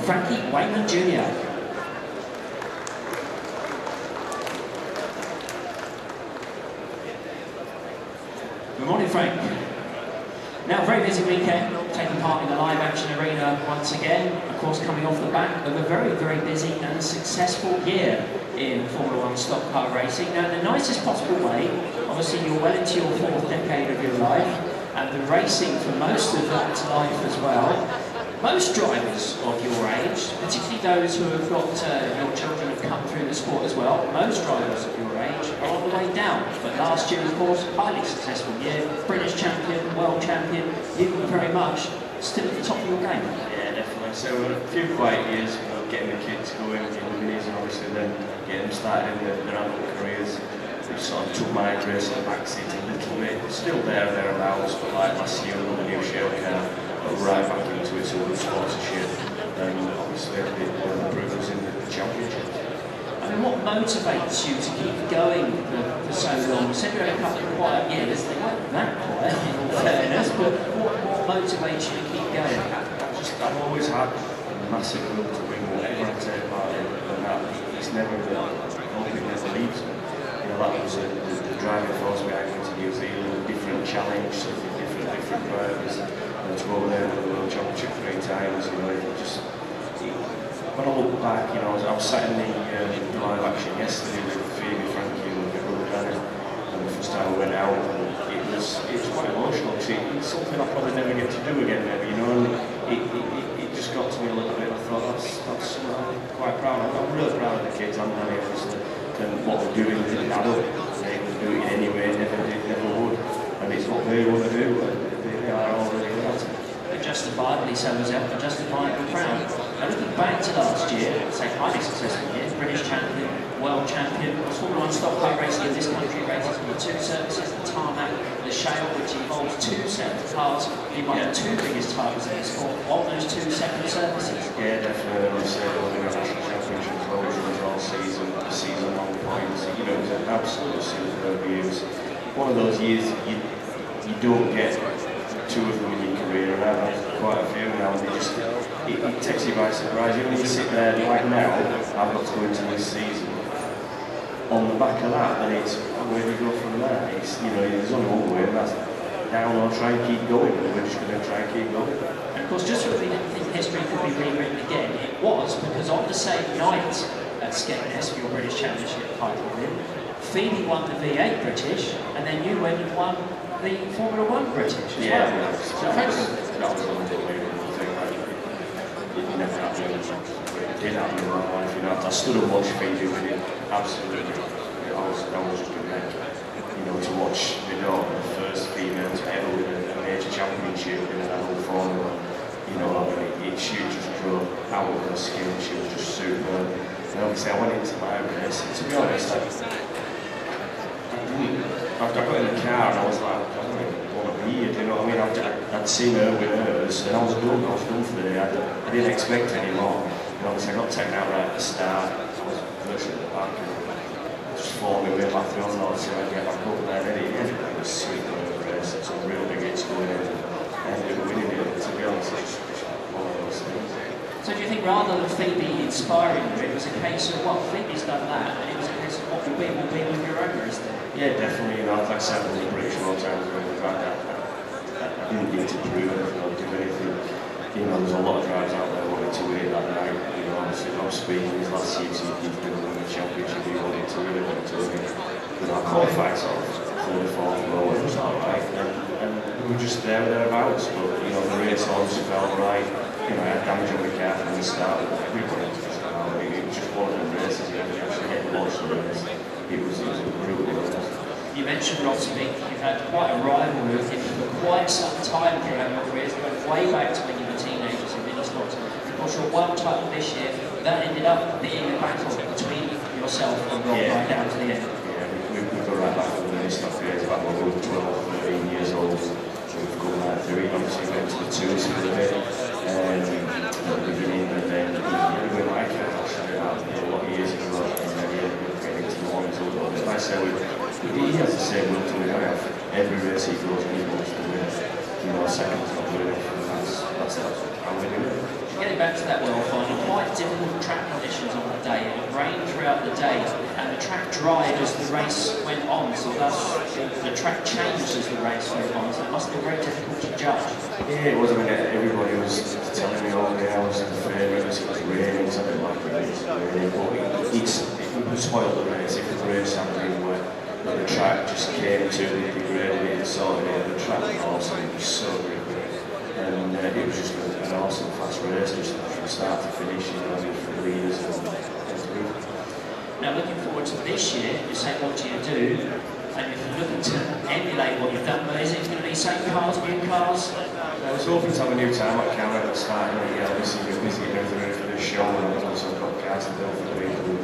Frankie Wainman Jnr. Good morning, Frank. Now, a very busy weekend, taking part in the live action arena once again, of course coming off the back of a very, very busy and successful year in Formula 1 stock car racing. Now, in the nicest possible way, obviously you're well into your 4th decade of your life, and been racing for most of that life as well. Most drivers of your age, particularly those who have got your children have come through the sport as well, most drivers of your age are on the way down. But last year, of course, highly successful year, British champion, world champion, you were very much still at the top of your game. Yeah, definitely. So a few quiet years, getting the kids going, getting the minis, and obviously then getting them started in their adult careers. Which sort of took my race in the backseat a little bit. Still thereabouts, but like last year, we got a new show car, got right back into it, so good sponsorship, and obviously it improved us in the championship. I mean, what motivates you to keep going for so long? You said you had a couple of quiet years, they weren't that quiet in all fairness, but what motivates you to keep going? I've always had a massive will to win whatever I take part in, and that it's never leaves me. That was the driving force behind me to New Zealand, different challenge, something different drivers, and to go there with the World Championship 3 times, when I look back, I was sat in the live action yesterday with Phoebe, Frankie and my brother Danny, and the first time I went out, and it was quite emotional, because it's something I probably never get to do again, maybe, and it just got to me a little bit. I thought, that's something I'm quite proud of. I'm really proud of the kids and Danny, obviously. And what we're doing as an adult, they would do it anyway, never would. And it's what they want to do, and they are already at it. Justifiably so as ever, justifiably proud. Now looking back to last year, say highly successful year, British champion, world champion, Formula 1 stock car racing in this country races on the 2 surfaces, the tarmac, the shale, which involves 2 separate cars. You might have 2 biggest titles in the sport on those 2 separate surfaces. Yeah, definitely. I say winning a national championship as well, all season long points. It was an absolute superb year. It was one of those years you don't get 2 of them in your career, and I've had quite a few now, and it takes you by surprise. When you sit there like now, I've got to go into this season. On the back of that, and it's where do you go from there? There's only one way, and that's down or try and keep going, and we're just going to try and keep going. And of course, just so we think history could be rewritten again, it was because on the same night at Skegness for your British Championship title win, Phoebe won the V8 British, and then you went and won the Formula 1 British as well. So that was an unbelievable thing. It never happened. It did happen in my life. I stood and watched Phoebe win it. Absolutely. I was just a wreck. To watch the first female to ever win a major championship in an adult formula. She just drove out of her skin. She was just superb. And obviously I went into my race, and to be honest, I got in the car and I was like, I don't even want to be here, do you know what I mean? I'd seen her with hers, and I was done for the day. I didn't expect any more. And obviously I got taken out right at the start. I was virtually at the back, and I just fought my way back through on the so I'd get back up there. And it was a sweet race, some real big hits going in, and we were winning it. To be honest, it's one of those things. So do you think rather than Phoebe inspiring you, it was a case of, well, Phoebe's done that, and it was a case of what will be with your own race then? Yeah, definitely. Like I said, I was a British World Times ago, the fact that I didn't need to prove anything or do anything. There's a lot of drivers out there wanting to win it that night. Obviously, I was speaking his last year, so you've been winning the championship, he wanted to win it. I qualified sort of 34th row, it was alright, and we were just thereabouts, but the race obviously felt right. I had damage on my car from the start, everybody was just it was just one of the races, you actually get lost in the race. It was a brutal race. You mentioned Rob Speak, you've had quite a rivalry with him for quite some time throughout your careers, going way back to when you were teenagers in mini stocks. Of course, your world title this year, that ended up being a battle between yourself and Rob right down to the end. Yeah, we go right back to the mini stock days, back when we were 12, 13 years old. So we've gone right through it. Obviously, we went to the tours for a bit. At the beginning, and then we went like it actually a lot of years ago, and then we're getting to the ones a little bit. Like I say, he has the same will to win. I have every race he goes, he wants to win. Seconds not good enough, and that's how we do it. Getting back to that world final, quite difficult track conditions on the day. It rained throughout the day, and the track dried as the race went on, so thus the track changed as the race went on, so it must have been very difficult to judge. Yeah, it was. I mean, everybody was telling me all day I was the favourite, it was raining, so I didn't like it, it's raining, but it would spoil the race if the race had been wet. But the track just came to the degraded it and sorted it, the track was awesome, it was so good. And it was just an awesome fast race, just from start to finish, you know, for the leaders and good. Now looking forward to this year, you say what do you do? And if you're looking to emulate what you've done, but is it going to be same cars, new cars? I was hoping to have a new tarmac car at the start, and yeah, obviously we're busy getting everything for the show, and I've also got cars to build for the vehicle,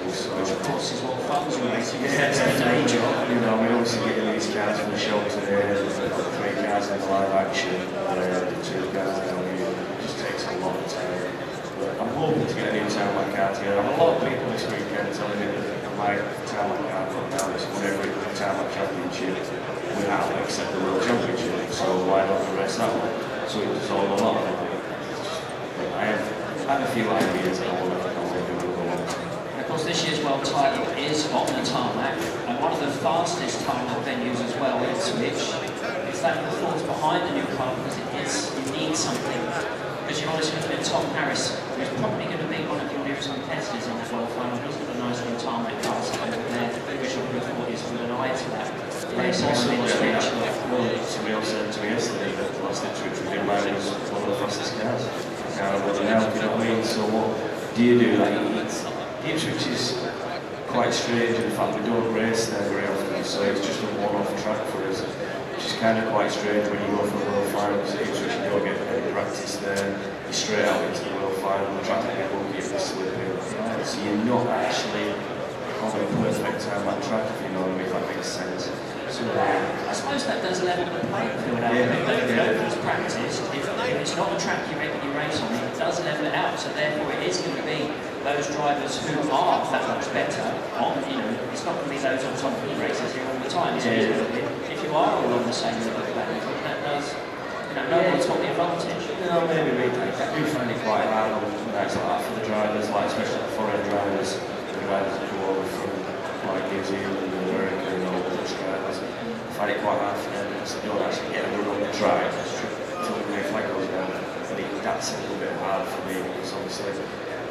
which of course is what funds you racing, yeah, it's a day job. You know, we're obviously getting these cars for the show today, we've got 3 cars in the live action, the 2 cars down here, it just takes a lot of time. But I'm hoping to get a new tarmac car together. I have a lot of people this weekend telling me that my tarmac car put down this won every tarmac championship without except the World Championship, so why not the rest that one? So it was all a lot of it. But I have a few ideas that I want to go on. Of course, this year's world title is on the tarmac, and one of the fastest tarmac venues as well, Ipswich. It's that that falls behind the new car because you need something. Because you're always looking at Tom Harris, who's probably going to be one of your nearest competitors in the world final. Look at the nice new tarmac cars over there, which I would have thought is with an eye to that. Somebody else said to me yesterday that the last Ipswich we did mine was one of the fastest cars. Now, you know what I mean? So what do you do? Like, Ipswich is quite strange in the fact we don't race there very often, so it's just a one-off track for us, which is kind of quite strange when you go for the world final, because at Ipswich you don't get any practice there, you're straight out into the world final, the track can get lucky if it's slipping, so you're not actually on a perfect time that track, if you know what I mean, if that makes sense. So, I suppose that does level the playing field out. If practice, if it's not a track you regularly race on, it does level it out. So therefore, it is going to be those drivers who are that much better on. You know, it's not going to be those on top of the races here all the time. It's always going to be if you are all on the same level of playing field, that does. You know, no one's got the advantage. No, maybe I do find it quite hard on nights like that for the drivers, like especially the foreign drivers, the drivers that go over from like New Zealand and America and all those drivers. I find it quite hard for them because they don't actually get a run on the track until the green flag goes down. And that's a little bit hard for me because obviously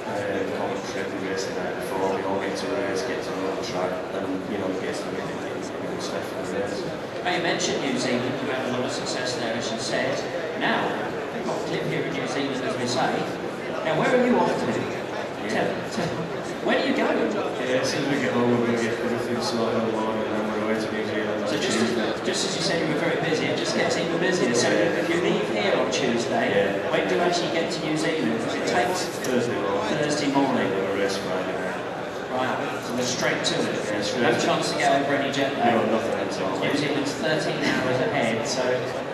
commentary every race the night before, we all get to race, get to run on the track, and you know, get to win good stuff for the race. Now you mentioned New Zealand, you had a lot of success there as you said. Now, we've got a clip here in New Zealand as we say. Now where are you off to? Where do you go? Yeah, as soon as we get home, we're going to get everything sorted on the line and then we're away to New Zealand. So just as you said you were very busy, it just gets even busier. So if you leave here on Tuesday, when do you actually get to New Zealand? Because it takes Thursday morning. We're a race Friday night. Right, so we're straight to it. Yeah, straight no chance to get over any jet lag. No, nothing at all. New Zealand's 13 hours ahead, so,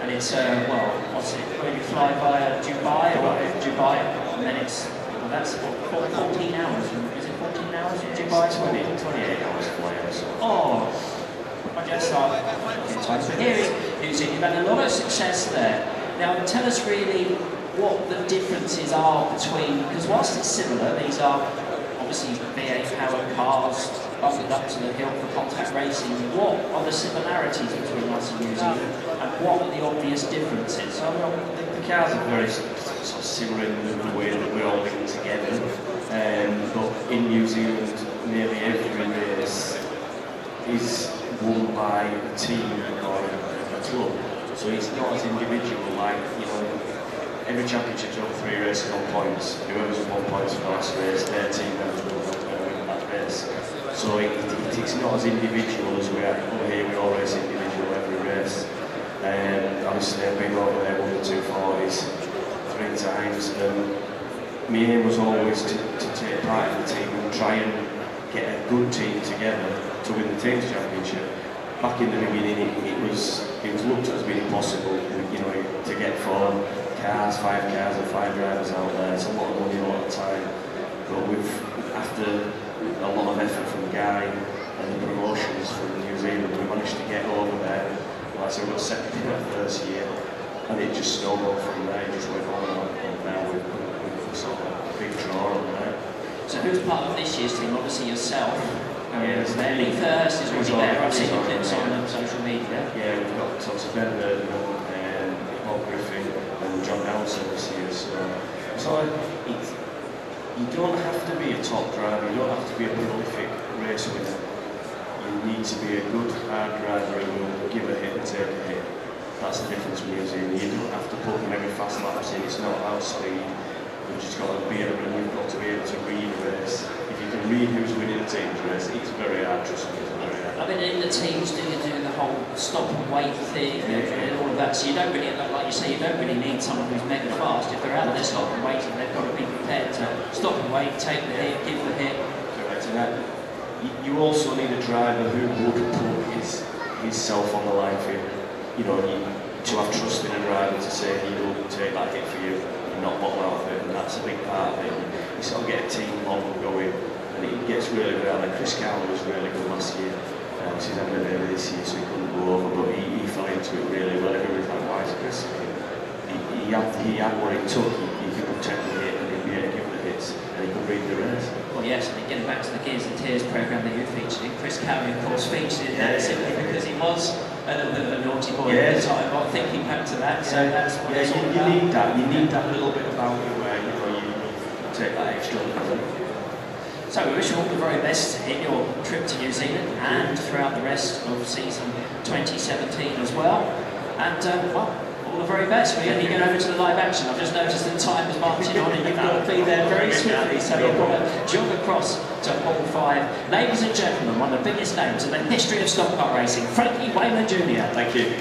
and it's, well, what's it, when you fly via Dubai, and then it's, well, that's 14 hours. Is it 14 hours from Dubai? 28 hours flight. Oh, I guess so here is New Zealand. You've had a lot of success there. Now, tell us really what the differences are between, because whilst it's similar, these are obviously V8 powered cars bundled up to the hill for contact racing. What are the similarities between us and New Zealand, and what are the obvious differences? So, the cars are very sort of similar in the way that we're all linked together, but in New Zealand, nearly every race is won by a team or a club. So it's not as individual, like, you know, every championship's over 3 races on points. Whoever's won points for the last race, their team members will win that race. So it's not as individual as we are over here. We all race individual every race. Obviously, I've been over there, won the 240s 3 times. My aim was always to take part in the team and try and get a good team together to win the team's championship. Back in the beginning, it was looked at as being impossible, you know, to get 4 cars, 5 cars and 5 drivers out there. It's a lot of money, a lot of time. But after a lot of effort from Guy and the promotions from New Zealand, we managed to get over there. Like I said, we got second in our first year, and it just snowballed from there. It just went on and on, and now we're so good part of this year's team, obviously yourself. Yes. Lee First is already there. I've seen the clips on social media. Yeah, we've got obviously Ben and Bob Griffin and John Nelson this year. So you don't have to be a top driver. You don't have to be a prolific race winner. You need to be a good hard driver who will give a hit and take a hit. That's the difference with New Zealand. You don't have to put many fast laps in. It's not about speed. You've just got to be able, and you've got to be able to read a race. If you can read who's winning a team's race, it's very hard. Trust me, it's very hard. I mean, in the teams, do you do the whole stop and wait thing and all of that? So you don't really, like you say, you don't really need someone who's mega fast. If they're out there stopping and waiting, they've got to be prepared to stop and wait, take the hit, give the hit. Correct. And you also need a driver who would put himself on the line for you. You know, to have trust in a driver to say he will take that hit for you and not bottle out of it, and that's a big part of it. You sort of get a team long going, and it gets really good. And Chris Carroll was really good last year. He's having a baby this year, so he couldn't go over, but he fell into it really well. Everybody's like, why is Chris? He had what it took. He could protect the hit and he'd be able to give the hits, and he could read the race. Well, yes, and getting back to the Gears and Tears programme that you featured in, Chris Carey, of course, featured in that simply because he was a little bit of a naughty boy at the time. I'm thinking back to that, so that's what it's all about. You need that. You need that little bit about you where you take that extra little. So we wish you all the very best in your trip to New Zealand and throughout the rest of season 2017 as well. And well, all the very best. We're going to get over to the live action. I've just noticed the time is marching on and you've got to be there very swiftly, so you've got to jog across to Hall 5. Ladies and gentlemen, one of the biggest names in the history of stock car racing, Frankie Wainman Jnr. Thank you.